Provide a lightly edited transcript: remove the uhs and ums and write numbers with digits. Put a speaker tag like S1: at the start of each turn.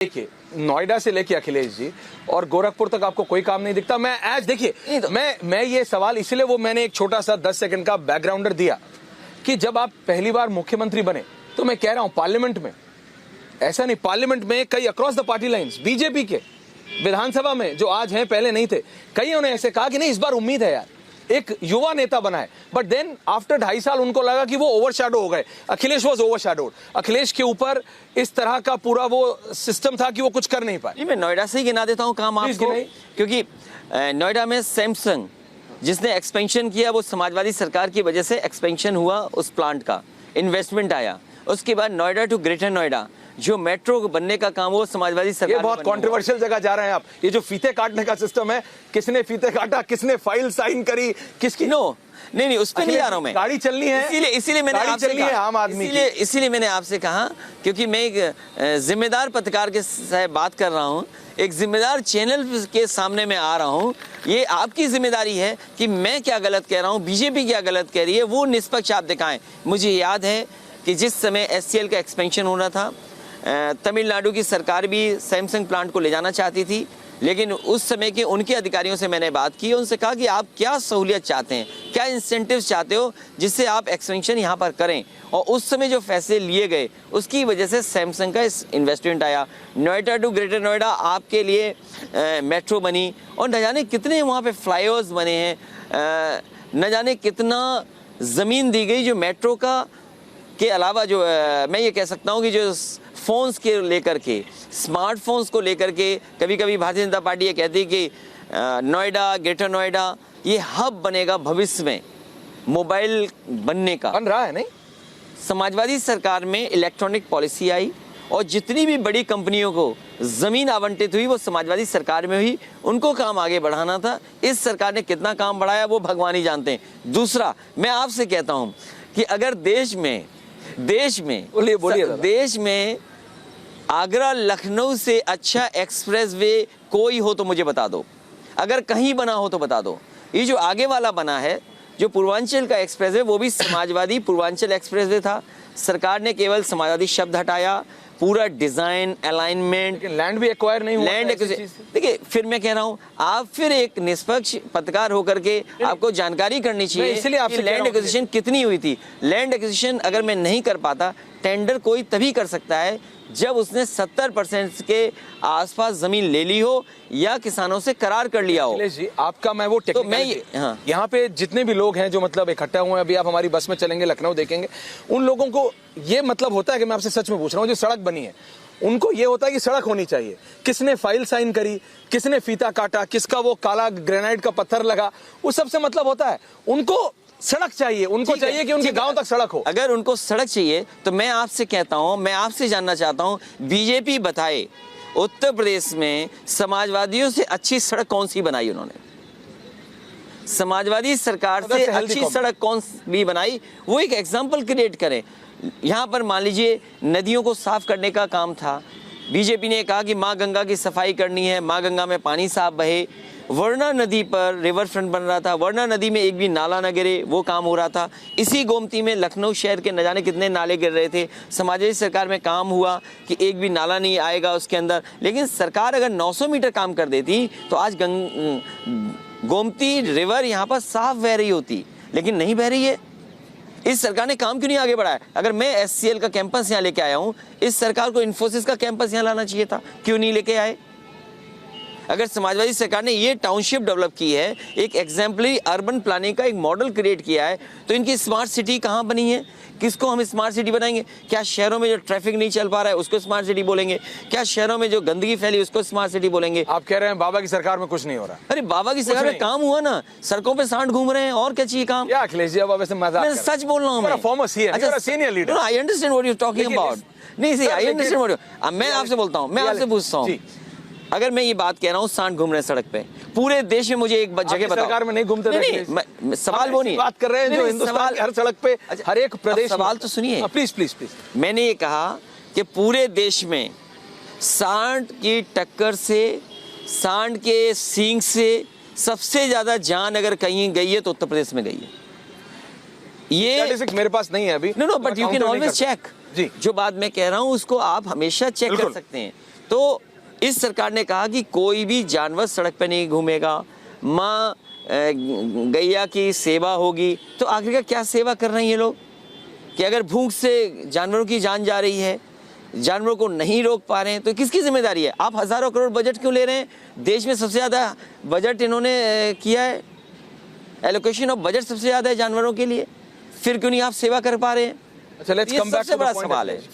S1: देखिए, नोएडा से लेके अखिलेश जी और गोरखपुर तक आपको कोई काम नहीं दिखता। मैं आज देखिए, मैं ये सवाल इसलिए वो मैंने एक छोटा सा 10 सेकंड का बैकग्राउंडर दिया कि जब आप पहली बार मुख्यमंत्री बने तो मैं कह रहा हूं पार्लियामेंट में, ऐसा नहीं, पार्लियामेंट में कई across the party lines, BJP के विधानसभा में जो आज हैं पहले नहीं थे, कईयों ने ऐसे कहा कि नहीं इस बार उम्मीद है यार एक युवा नेता बनाए। बट देन आफ्टर 2.5 साल उनको लगा कि वो ओवरशैडो हो गए। Akhilesh was overshadowed. अखिलेश के ऊपर इस तरह का पूरा वो सिस्टम था कि वो कुछ कर नहीं पाए।
S2: मैं नोएडा से ही गिना देता हूं काम आपको, क्योंकि नोएडा में सैमसंग जिसने एक्सपेंशन किया वो समाजवादी सरकार की वजह से एक्सपेंशन हुआ, उस प्लांट का इन्वेस्टमेंट आया। उसके बाद नोएडा टू ग्रेटर नोएडा जो मेट्रो बनने का काम वो समाजवादी सरकार।
S1: ये बहुत कंट्रोवर्शियल जगह जा रहे हैं आप। ये जो फीते काटने का सिस्टम है, किसने फीते काटा, किसने फाइल साइन करी, किसकी
S2: नहीं उस पर नहीं आ रहा हूं मैं।
S1: गाड़ी चलनी है,
S2: इसीलिए मैंने आपसे कहा,
S1: आम आदमी
S2: इसीलिए मैंने आपसे कहा, क्योंकि मैं एक जिम्मेदार पत्रकार के साथ बात कर रहा हूं, एक जिम्मेदार चैनल के सामने मैं आ रहा हूं। ये आपकी जिम्मेदारी है कि मैं क्या गलत कह रहा हूं, बीजेपी क्या गलत कह रही है, वो निष्पक्ष आप दिखाएं। मुझे याद है कि जिस समय SCL का एक्सपेंशन होना था, तमिलनाडु की सरकार भी सैमसंग प्लांट को ले जाना चाहती थी, लेकिन उस समय के उनके अधिकारियों से मैंने बात की, उनसे कहा कि आप क्या सहूलियत चाहते हैं, क्या इंसेंटिव्स चाहते हो जिससे आप एक्सपेंशन यहाँ पर करें। और उस समय जो फैसले लिए गए उसकी वजह से सैमसंग का इस इन्वेस्टमेंट आया। नोएडा टू ग्रेटर नोएडा आपके लिए मेट्रो बनी, और न जाने कितने वहाँ पे फ्लाईओवर्स बने हैं, न जाने कितना ज़मीन दी गई जो मेट्रो का के अलावा जो मैं ये कह सकता हूँ कि जो फ़ोन्स के लेकर के, स्मार्टफोन्स को लेकर के, कभी कभी भारतीय जनता पार्टी ये कहती है कि नोएडा, ग्रेटर नोएडा ये हब बनेगा भविष्य में मोबाइल बनने का।
S1: बन रहा है नहीं?
S2: समाजवादी सरकार में इलेक्ट्रॉनिक पॉलिसी आई और जितनी भी बड़ी कंपनियों को ज़मीन आवंटित हुई वो समाजवादी सरकार में हुई, उनको काम आगे बढ़ाना था। इस सरकार ने कितना काम बढ़ाया वो भगवान ही जानते हैं। दूसरा, मैं आपसे कहता हूँ कि अगर देश में आगरा लखनऊ से अच्छा एक्सप्रेसवे कोई हो तो मुझे बता दो, अगर कहीं बना हो तो बता दो। ये जो आगे वाला बना है, जो पूर्वांचल का एक्सप्रेसवे, वो भी समाजवादी पूर्वांचल एक्सप्रेसवे था। सरकार ने केवल समाजवादी शब्द हटाया, पूरा डिजाइन, अलाइनमेंट,
S1: लैंड भी एक्वायर नहीं हुआ।
S2: लैंड देखिए, फिर मैं कह रहा हूं, आप फिर एक निष्पक्ष पत्रकार होकर के आपको जानकारी करनी चाहिए, इसलिए आपसे लैंड एक्विजिशन कितनी हुई थी। लैंड एक्विजिशन अगर मैं नहीं कर पाता, टेंडर कोई तभी कर सकता है जब उसने 70% के आसपास जमीन ले ली हो या किसानों से करार कर लिया हो।
S1: जी, आपका मैं वो
S2: तो मैं
S1: यहाँ पे जितने भी लोग हैं जो मतलब इकट्ठा हुए हैं, अभी आप हमारी बस में चलेंगे, लखनऊ देखेंगे, उन लोगों को ये मतलब होता है कि मैं आपसे सच में पूछ रहा हूँ, जो सड़क बनी है उनको ये होता है कि सड़क होनी चाहिए। किसने फाइल साइन करी, किसने फीता काटा, किसका वो काला ग्रेनाइट का पत्थर लगा, उस सबसे मतलब होता है। उनको सड़क चाहिए, उनको चाहिए कि उनके गांव तक सड़क हो।
S2: अगर उनको सड़क चाहिए तो मैं आपसे कहता हूं, मैं आपसे जानना चाहता हूं, बीजेपी बताए उत्तर प्रदेश में समाजवादियों से अच्छी सड़क कौन सी बनाई उन्होंने? समाजवादी सरकार से अच्छी सड़क कौन सी बनाई? वो एक एग्जाम्पल क्रिएट करें। यहाँ पर मान लीजिए नदियों को साफ करने का काम था, बीजेपी ने कहा कि माँ गंगा की सफाई करनी है, माँ गंगा में पानी साफ बहे। वर्णा नदी पर रिवर फ्रंट बन रहा था, वर्णा नदी में एक भी नाला न गिरे, वो काम हो रहा था। इसी गोमती में लखनऊ शहर के न जाने कितने नाले गिर रहे थे। समाजवादी सरकार में काम हुआ कि एक भी नाला नहीं आएगा उसके अंदर। लेकिन सरकार अगर 900 मीटर काम कर देती तो आज गोमती रिवर यहाँ पर साफ बह रही होती, लेकिन नहीं बह रही है। इस सरकार ने काम क्यों नहीं आगे बढ़ाया? अगर मैं SCL का कैंपस यहाँ लेके आया हूँ, इस सरकार को इन्फोसिस का कैंपस यहाँ लाना चाहिए था, क्यों नहीं लेके आए? अगर समाजवादी सरकार ने ये टाउनशिप डेवलप की है, एक एग्जाम्पलरी अर्बन प्लानिंग का एक मॉडल क्रिएट किया है, तो इनकी स्मार्ट सिटी कहाँ बनी है? किसको हम स्मार्ट सिटी बनाएंगे? क्या शहरों में जो ट्रैफिक नहीं चल पा रहा है उसको स्मार्ट सिटी बोलेंगे? क्या शहरों में जो गंदगी फैली उसको स्मार्ट सिटी बोलेंगे?
S1: आप कह रहे हैं बाबा की सरकार में कुछ नहीं हो रहा?
S2: अरे बाबा की सरकार में काम हुआ ना, सड़कों पे सांड घूम रहे हैं, और क्या चाहिए काम?
S1: क्या अखिलेश जी, अब वैसे मजाक
S2: मैं सच बोल रहा हूँ।
S1: अच्छा, senior leader,
S2: I understand what you talking about. नहीं सी आई अंडरस्टैंड व्हाट। मैं आपसे बोलता हूँ, मैं आपसे पूछता हूँ, अगर मैं ये बात कह रहा हूँ सांड घूम रहे हैं सड़क पे, पूरे देश में मुझे एक जगह बताओ।
S1: सरकार में नहीं घूमते?
S2: नहीं, सवाल वो नहीं
S1: बात कर रहे हैं जो हिंदुस्तान के हर सड़क पे, हर एक प्रदेश।
S2: सवाल तो सुनिए
S1: प्लीज प्लीज प्लीज।
S2: मैंने ये कहा कि पूरे देश में सांड की टक्कर से, सांड के सींग से सबसे ज्यादा जान अगर कहीं गई है तो उत्तर प्रदेश में गई है। ये
S1: मेरे पास नहीं है अभी।
S2: No but you can always check.
S1: जी,
S2: जो बात मैं कह रहा हूँ उसको आप हमेशा चेक कर सकते हैं। तो इस सरकार ने कहा कि कोई भी जानवर सड़क पे नहीं घूमेगा, माँ गैया की सेवा होगी। तो आखिर का क्या सेवा कर रहे हैं ये लोग कि अगर भूख से जानवरों की जान जा रही है, जानवरों को नहीं रोक पा रहे हैं, तो किसकी जिम्मेदारी है? आप हजारों करोड़ बजट क्यों ले रहे हैं? देश में सबसे ज़्यादा बजट इन्होंने किया है, एलोकेशन ऑफ बजट सबसे ज़्यादा है जानवरों के लिए, फिर क्यों नहीं आप सेवा कर पा रहे हैं?
S1: अच्छा, लेट्स
S2: ये
S1: कम बैक
S2: सबसे
S1: टू द
S2: बड़ा
S1: पॉइंट।
S2: सवाल है।
S1: ठीक है।